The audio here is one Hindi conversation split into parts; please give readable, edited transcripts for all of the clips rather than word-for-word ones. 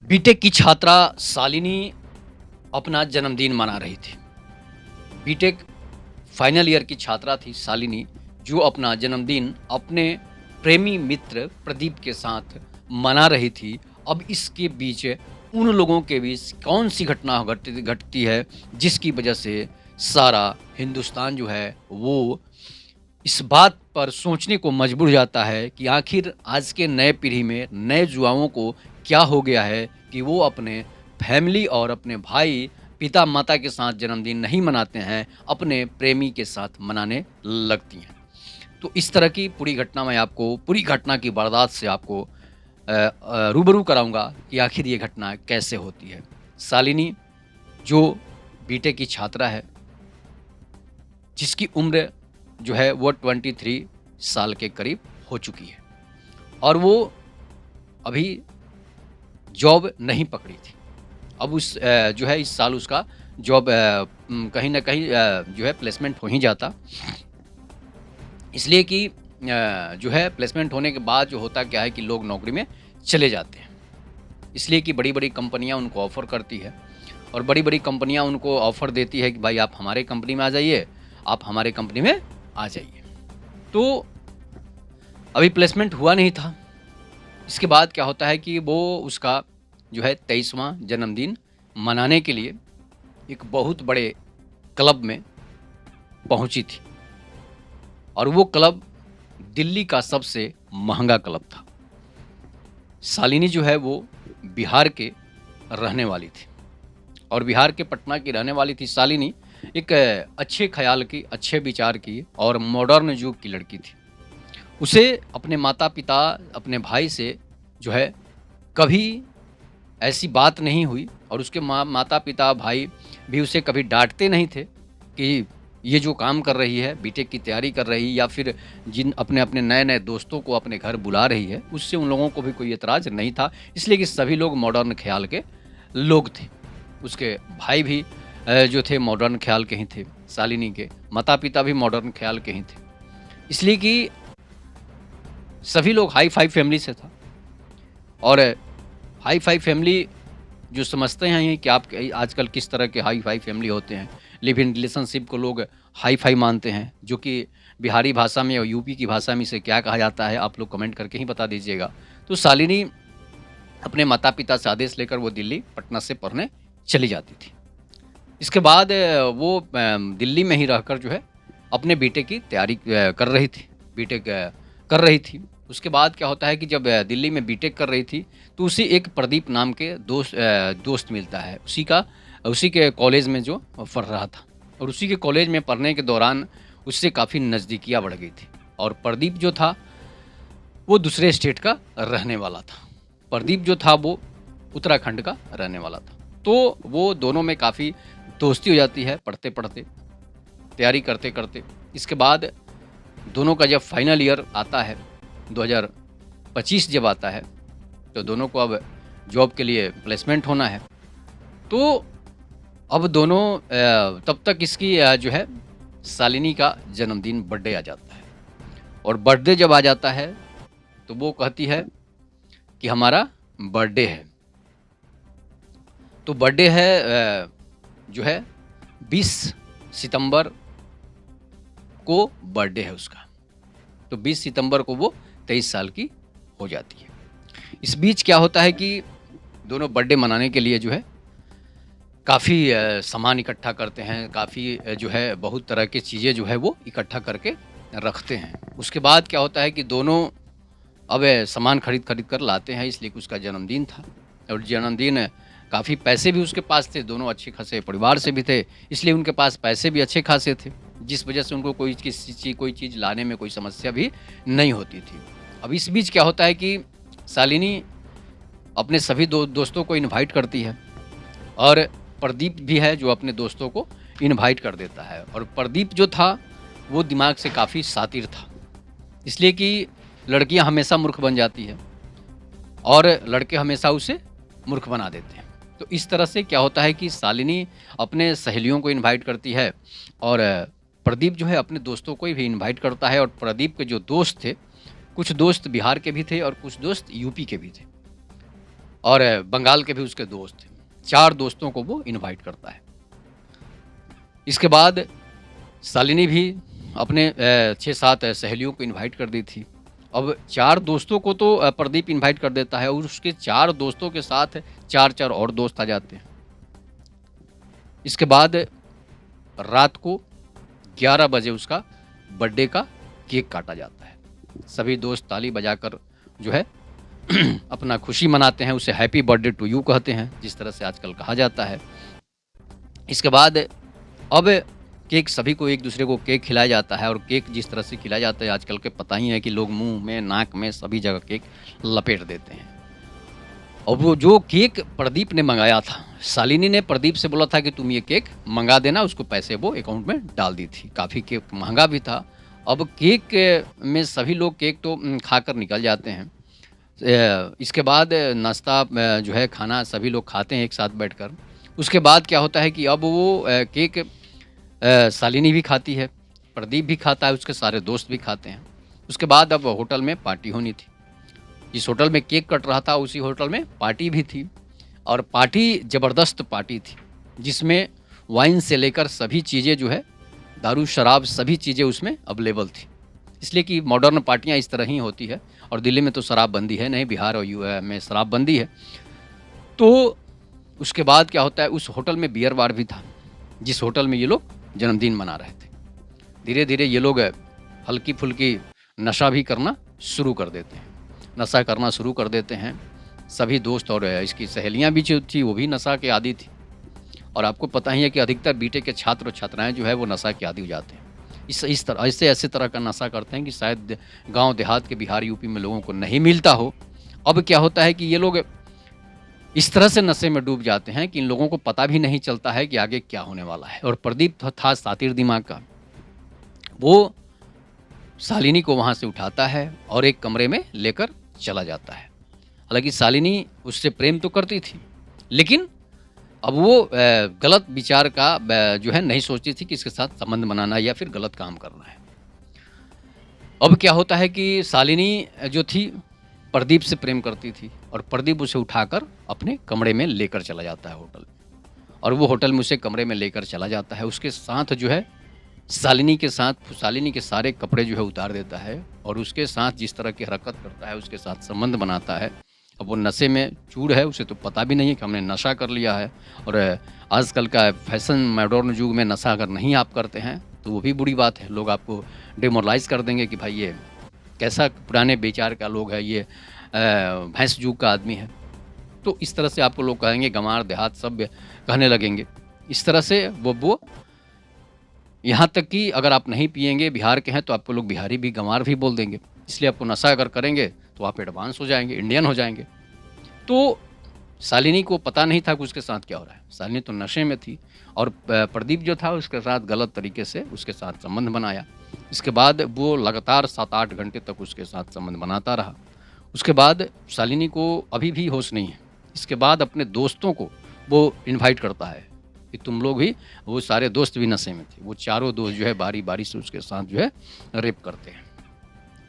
बीटेक की छात्रा शालिनी अपना जन्मदिन मना रही थी। बीटेक फाइनल ईयर की छात्रा थी शालिनी, जो अपना जन्मदिन अपने प्रेमी मित्र प्रदीप के साथ मना रही थी। अब इसके बीच उन लोगों के बीच कौन-सी घटना घटती है, जिसकी वजह से सारा हिंदुस्तान जो है वो इस बात पर सोचने को मजबूर हो जाता है कि आखिर आज के नए पीढ़ी में नए युवाओं को क्या हो गया है कि वो अपने फैमिली और अपने भाई, पिता-माता के साथ जन्मदिन नहीं मनाते हैं, अपने प्रेमी के साथ मनाने लगती हैं। तो इस तरह की पूरी घटना मैं आपको पूरी घटना की वारदात से आपको रूबरू कराऊँगा कि आखिर ये घटना कैसे होती है। शालिनी जो बीटेक की छात्रा है, जिसकी उम्र जो है वो 23 साल के करीब हो चुकी है और वो अभी जॉब नहीं पकड़ी थी। अब जो है इस साल उसका जॉब कहीं न कहीं जो है प्लेसमेंट हो ही जाता। इसलिए कि जो है प्लेसमेंट होने के बाद जो होता क्या है कि लोग नौकरी में चले जाते हैं। इसलिए कि बड़ी-बड़ी कंपनियाँ उनको ऑफ़र करती है और बड़ी-बड़ी कंपनियाँ उनको ऑफ़र देती है कि भाई आप हमारे कंपनी में आ जाइए, आप हमारे कंपनी में आ जाइए। तो अभी प्लेसमेंट हुआ नहीं था। इसके बाद क्या होता है कि वो उसका जो है 23वां जन्मदिन मनाने के लिए एक बहुत बड़े क्लब में पहुँची थी और वो क्लब दिल्ली का सबसे महँगा क्लब था। शालिनी जो है वो बिहार के रहने वाली थी और बिहार के पटना की रहने वाली थी शालिनी। एक अच्छे ख़्याल की, अच्छे विचार की और मॉडर्न युग की लड़की थी। उसे अपने माता-पिता, अपने भाई से जो है कभी ऐसी बात नहीं हुई और उसके माता-पिता, भाई भी उसे कभी डाँटते नहीं थे कि ये जो काम कर रही है, बीटेक की तैयारी कर रही है या फिर जिन अपने-अपने नए-नए दोस्तों को अपने घर बुला रही है, उससे उन लोगों को भी कोई एतराज़ नहीं था। इसलिए कि सभी लोग मॉडर्न ख़्याल के लोग थे। उसके भाई भी जो थे मॉडर्न ख़्याल के ही थे, शालिनी के माता-पिता भी मॉडर्न ख़्याल के ही थे। इसलिए कि सभी लोग हाई-फ़ाई फ़ैमिली से था और हाई-फ़ाई फ़ैमिली जो समझते हैं ये कि आप आजकल किस तरह के हाई-फ़ाई फ़ैमिली होते हैं। लिव इन रिलेशनशिप को लोग हाई-फ़ाई मानते हैं, जो कि बिहारी भाषा में और यूपी की भाषा में इसे क्या कहा जाता है, आप लोग कमेंट करके ही बता दीजिएगा। तो शालिनी अपने माता-पिता से आदेश लेकर वो दिल्ली, पटना से पढ़ने चली जाती थी। इसके बाद वो दिल्ली में ही रहकर जो है अपने बीटेक की तैयारी कर रही थी। बीटेक कर रही थी। उसके बाद क्या होता है कि जब दिल्ली में बीटेक कर रही थी, तो उसे एक प्रदीप नाम के दोस्त मिलता है। उसी के कॉलेज में जो पढ़ रहा था और उसी के कॉलेज में पढ़ने के दौरान उससे काफ़ी नज़दीकियाँ बढ़ गई थी और प्रदीप जो था, वो दूसरे स्टेट का रहने वाला था। प्रदीप जो था वो उत्तराखंड का रहने वाला था। तो वो दोनों में काफ़ी दोस्ती हो जाती है पढ़ते-पढ़ते, तैयारी करते-करते। इसके बाद दोनों का जब फाइनल ईयर आता है, 2025 जब आता है, तो दोनों को अब जॉब के लिए प्लेसमेंट होना है। तो अब दोनों तब तक इसकी जो है शालिनी का जन्मदिन बर्थडे आ जाता है और बर्थडे जब आ जाता है, तो वो कहती है कि हमारा बर्थडे है। तो बर्थडे है जो है 20 सितंबर को बर्थडे है उसका। तो 20 सितंबर को वो 23 साल की हो जाती है। इस बीच क्या होता है कि दोनों बर्थडे मनाने के लिए जो है काफ़ी सामान इकट्ठा करते हैं, काफ़ी जो है बहुत तरह की चीज़ें जो है वो इकट्ठा करके रखते हैं। उसके बाद क्या होता है कि दोनों अब सामान खरीद कर लाते हैं, इसलिए कि उसका जन्मदिन था और जन्मदिन काफ़ी पैसे भी उसके पास थे, दोनों अच्छे खासे परिवार से भी थे, इसलिए उनके पास पैसे भी अच्छे खासे थे, जिस वजह से उनको कोई चीज़ लाने में कोई समस्या भी नहीं होती थी। अब इस बीच क्या होता है कि शालिनी अपने सभी दोस्तों को इनवाइट करती है और प्रदीप भी है जो अपने दोस्तों को इनवाइट कर देता है और प्रदीप जो था वो दिमाग से काफ़ी शातिर था, इसलिए कि लड़कियां हमेशा मूर्ख बन जाती है और लड़के हमेशा उसे मूर्ख बना देते हैं। तो इस तरह से क्या होता है कि शालिनी अपने सहेलियों को इनवाइट करती है और प्रदीप जो है अपने दोस्तों को भी इनवाइट करता है और प्रदीप के जो दोस्त थे, कुछ दोस्त बिहार के भी थे और कुछ दोस्त यूपी के भी थे। और बंगाल के भी उसके दोस्त थे। 4 दोस्तों को वो इनवाइट करता है। इसके बाद शालिनी भी अपने 6-7 सहेलियों को इनवाइट कर दी थी। अब 4 दोस्तों को तो प्रदीप इनवाइट कर देता है और उसके 4 दोस्तों के साथ 4-4 और दोस्त आ जाते हैं। इसके बाद रात को 11 बजे उसका बर्थडे का केक काटा जाता है। सभी दोस्त ताली बजाकर जो है अपना खुशी मनाते हैं, उसे हैप्पी बर्थडे टू यू कहते हैं, जिस तरह से आजकल कहा जाता है। इसके बाद अब केक सभी को एक दूसरे को केक खिलाया जाता है और केक जिस तरह से खिलाया जाता है आजकल के पता ही है कि लोग मुंह में, नाक में सभी जगह केक लपेट देते हैं। और वो जो केक प्रदीप ने मंगाया था, शालिनी ने प्रदीप से बोला था कि तुम ये केक मंगा देना, उसको पैसे वो अकाउंट में डाल दी थी। काफ़ी केक महंगा भी था। अब केक में सभी लोग केक तो खाकर निकल जाते हैं। इसके बाद नाश्ता जो है खाना सभी लोग खाते हैं एक साथ बैठकर। उसके बाद क्या होता है कि अब वो केक शालिनी भी खाती है, प्रदीप भी खाता है, उसके सारे दोस्त भी खाते हैं। उसके बाद अब होटल में पार्टी होनी थी। जिस होटल में केक कट रहा था उसी होटल में पार्टी भी थी और पार्टी ज़बरदस्त पार्टी थी, जिसमें वाइन से लेकर सभी चीज़ें जो है, दारू शराब सभी चीज़ें उसमें अवेलेबल थी। इसलिए कि मॉडर्न पार्टियाँ इस तरह ही होती है और दिल्ली में तो शराबबंदी है नहीं, बिहार और में शराबबंदी है। तो उसके बाद क्या होता है, उस होटल में बियर बार भी था, जिस होटल में ये लोग जन्मदिन मना रहे थे। धीरे धीरे ये लोग हल्की फुल्की नशा भी करना शुरू कर देते हैं। नशा करना शुरू कर देते हैं सभी दोस्त और इसकी सहेलियां भी जो थी वो भी नशा के आदी थी। और आपको पता ही है कि अधिकतर बीटेक के छात्र और छात्राएं जो है वो नशा के आदी हो जाते हैं। इस तरह ऐसे तरह का नशा करते हैं कि शायद गांव देहात के बिहार यूपी में लोगों को नहीं मिलता हो। अब क्या होता है कि ये लोग इस तरह से नशे में डूब जाते हैं कि इन लोगों को पता भी नहीं चलता है कि आगे क्या होने वाला है। और प्रदीप था सातिर दिमाग का, वो शालिनी को वहाँ से उठाता है और एक कमरे में लेकर चला जाता है। हालांकि शालिनी उससे प्रेम तो करती थी, लेकिन अब वो गलत विचार का जो है नहीं सोचती थी कि इसके साथ संबंध बनाना या फिर गलत काम करना है। अब क्या होता है कि शालिनी जो थी प्रदीप से प्रेम करती थी और प्रदीप उसे उठाकर अपने कमरे में लेकर चला जाता है होटल में। और वो होटल में उसे कमरे में लेकर चला जाता है। उसके साथ जो है शालिनी के सारे कपड़े जो है उतार देता है और उसके साथ जिस तरह की हरकत करता है, उसके साथ संबंध बनाता है। अब वो नशे में चूर है, उसे तो पता भी नहीं है कि हमने नशा कर लिया है। और आजकल का फैशन मॉडर्न युग में नशा अगर नहीं आप करते हैं तो वो भी बुरी बात है। लोग आपको डिमोरलाइज़ कर देंगे कि भाई ये कैसा पुराने विचार का लोग है, ये भैंस युग का आदमी है। तो इस तरह से आपको लोग कहेंगे, गंवार देहात सब कहने लगेंगे। इस तरह से वो यहाँ तक कि अगर आप नहीं पिएंगे, बिहार के हैं, तो आपको लोग बिहारी भी गंवार भी बोल देंगे। इसलिए आपको नशा अगर करेंगे तो आप एडवांस हो जाएंगे, इंडियन हो जाएंगे। तो शालिनी को पता नहीं था कि उसके साथ क्या हो रहा है। शालिनी तो नशे में थी और प्रदीप जो था उसके साथ गलत तरीके से उसके साथ संबंध बनाया। इसके बाद वो लगातार 7-8 घंटे तक उसके साथ संबंध बनाता रहा। उसके बाद शालिनी को अभी भी होश नहीं है। इसके बाद अपने दोस्तों को वो इनवाइट करता है कि तुम लोग भी, वो सारे दोस्त भी नशे में थे। वो चारों दोस्त जो है बारी बारी से उसके साथ जो है रेप करते हैं।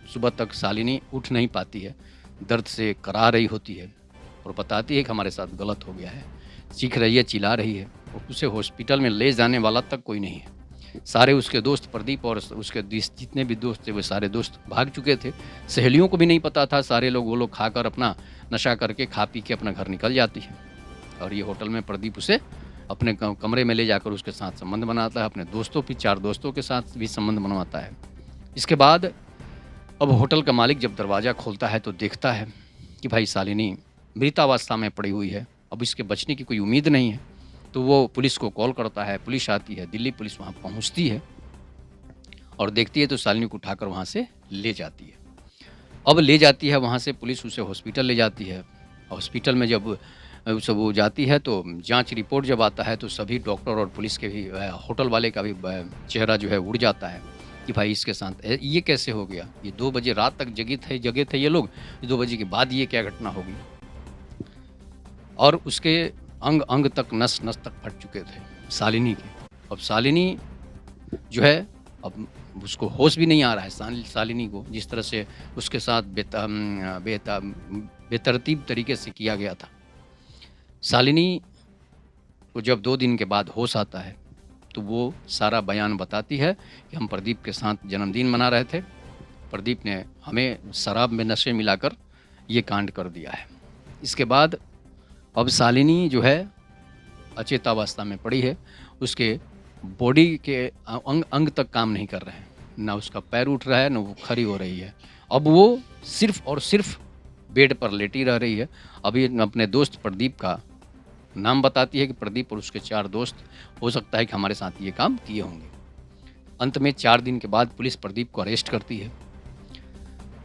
सुबह तक शालिनी उठ नहीं पाती है, दर्द से करा रही होती है और बताती है कि हमारे साथ गलत हो गया है। चीख रही है, चिल्ला रही है और उसे हॉस्पिटल में ले जाने वाला तक कोई नहीं है। सारे उसके दोस्त प्रदीप और उसके जितने भी दोस्त थे वो सारे दोस्त भाग चुके थे। सहेलियों को भी नहीं पता था। सारे लोग वो लोग खाकर अपना नशा करके खा पी के अपना घर निकल जाती है। और ये होटल में प्रदीप उसे अपने कमरे में ले जाकर उसके साथ संबंध बनाता है। अपने दोस्तों भी 4 दोस्तों के साथ भी संबंध बनवाता है। इसके बाद अब होटल का मालिक जब दरवाज़ा खोलता है तो देखता है कि भाई शालिनी मृतावस्था में पड़ी हुई है, अब इसके बचने की कोई उम्मीद नहीं है। तो वो पुलिस को कॉल करता है, पुलिस आती है, दिल्ली पुलिस वहाँ पहुँचती है और देखती है तो शालिनी को उठाकर वहाँ से ले जाती है। अब ले जाती है वहाँ से पुलिस, उसे हॉस्पिटल ले जाती है। हॉस्पिटल में जब सब वो जाती है तो जांच रिपोर्ट जब आता है तो सभी डॉक्टर और पुलिस के भी, होटल वाले का भी चेहरा जो है उड़ जाता है कि भाई इसके साथ ये कैसे हो गया। ये 2 बजे रात तक जगे थे ये लोग, 2 बजे के बाद ये क्या घटना होगी। और उसके अंग अंग तक, नस नस तक फट चुके थे शालिनी के। अब शालिनी जो है, अब उसको होश भी नहीं आ रहा है शालिनी को, जिस तरह से उसके साथ बेतरतीब तरीके से किया गया था। शालिनी को जब 2 दिन के बाद होश आता है, तो वो सारा बयान बताती है कि हम प्रदीप के साथ जन्मदिन मना रहे थे। प्रदीप ने हमें शराब में नशे मिलाकर ये कांड कर दिया है। इसके बाद अब शालिनी जो है अचेतावस्था में पड़ी है। उसके बॉडी के अंग अंग तक काम नहीं कर रहे हैं। ना उसका पैर उठ रहा है, ना वो खड़ी हो रही है। अब वो सिर्फ़ और सिर्फ़ बेड पर लेटी रह रही है। अभी अपने दोस्त प्रदीप का नाम बताती है कि प्रदीप और उसके 4 दोस्त हो सकता है कि हमारे साथ ये काम किए होंगे। अंत में 4 दिन के बाद पुलिस प्रदीप को अरेस्ट करती है।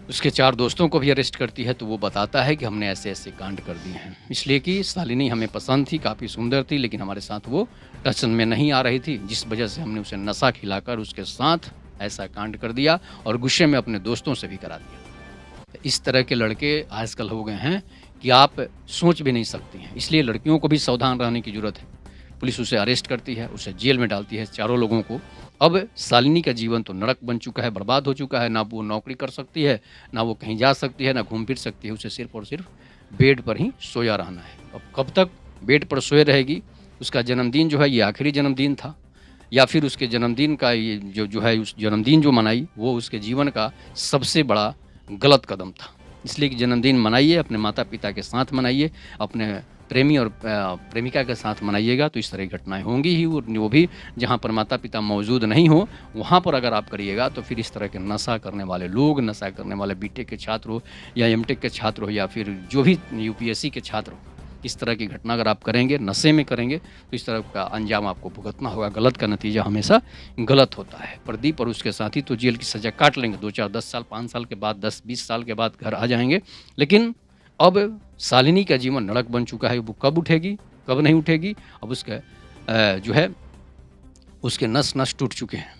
उसके 4 दोस्तों को भी अरेस्ट करती है, तो वो बताता है कि हमने ऐसे-ऐसे कांड कर दिए हैं। इसलिए कि शालिनी हमें पसंद थी, काफ़ी सुंदर थी, लेकिन हमारे साथ वो टच में नहीं आ रही थी, जिस वजह से हमने उसे नशा खिलाकर उसके साथ ऐसा कांड कर दिया और गुस्से में अपने दोस्तों से भी करा दिया। इस तरह के लड़के आजकल हो गए हैं कि आप सोच भी नहीं सकती हैं। इसलिए लड़कियों को भी सावधान रहने की ज़रूरत है। पुलिस उसे अरेस्ट करती है, उसे जेल में डालती है, चारों लोगों को। अब शालिनी का जीवन तो नरक बन चुका है, बर्बाद हो चुका है। ना वो नौकरी कर सकती है, ना वो कहीं जा सकती है, ना घूम फिर सकती है। उसे सिर्फ़ और सिर्फ़ बेड पर ही सोया रहना है। अब कब तक बेड पर सोए रहेगी? उसका जन्मदिन जो है ये आखिरी जन्मदिन था, या फिर उसके जन्मदिन का ये जो है उस जन्मदिन जो मनाई वो उसके जीवन का सबसे बड़ा गलत कदम था। इसलिए कि जन्मदिन मनाइए, अपने माता-पिता के साथ मनाइए, अपने प्रेमी और प्रेमिका के साथ मनाइएगा, तो इस तरह की घटनाएँ होंगी ही। वो भी जहाँ पर माता-पिता मौजूद नहीं हो, वहाँ पर अगर आप करिएगा तो फिर इस तरह के नशा करने वाले लोग, नशा करने वाले बीटेक के छात्र हो या एमटेक के छात्र हो या फिर जो भी यूपीएससी के छात्र हो, इस तरह की घटना अगर आप करेंगे, नशे में करेंगे, तो इस तरह का अंजाम आपको भुगतना होगा। गलत का नतीजा हमेशा गलत होता है। प्रदीप और उसके साथी तो जेल की सज़ा काट लेंगे, 2, 4, 10 साल, 5 साल के बाद, 10-20 साल के बाद घर आ जाएँगे। लेकिन अब शालिनी का जीवन नरक बन चुका है। वो कब उठेगी, कब नहीं उठेगी? अब उसका जो है उसके नस-नस टूट चुके हैं।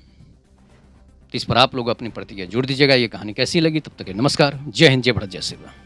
तो इस पर आप लोग अपनी प्रतिक्रिया ज़रूर दीजिएगा। ये कहानी कैसी लगी? तब तक के नमस्कार। जय हिंद, जय भारत, जय श्री राम।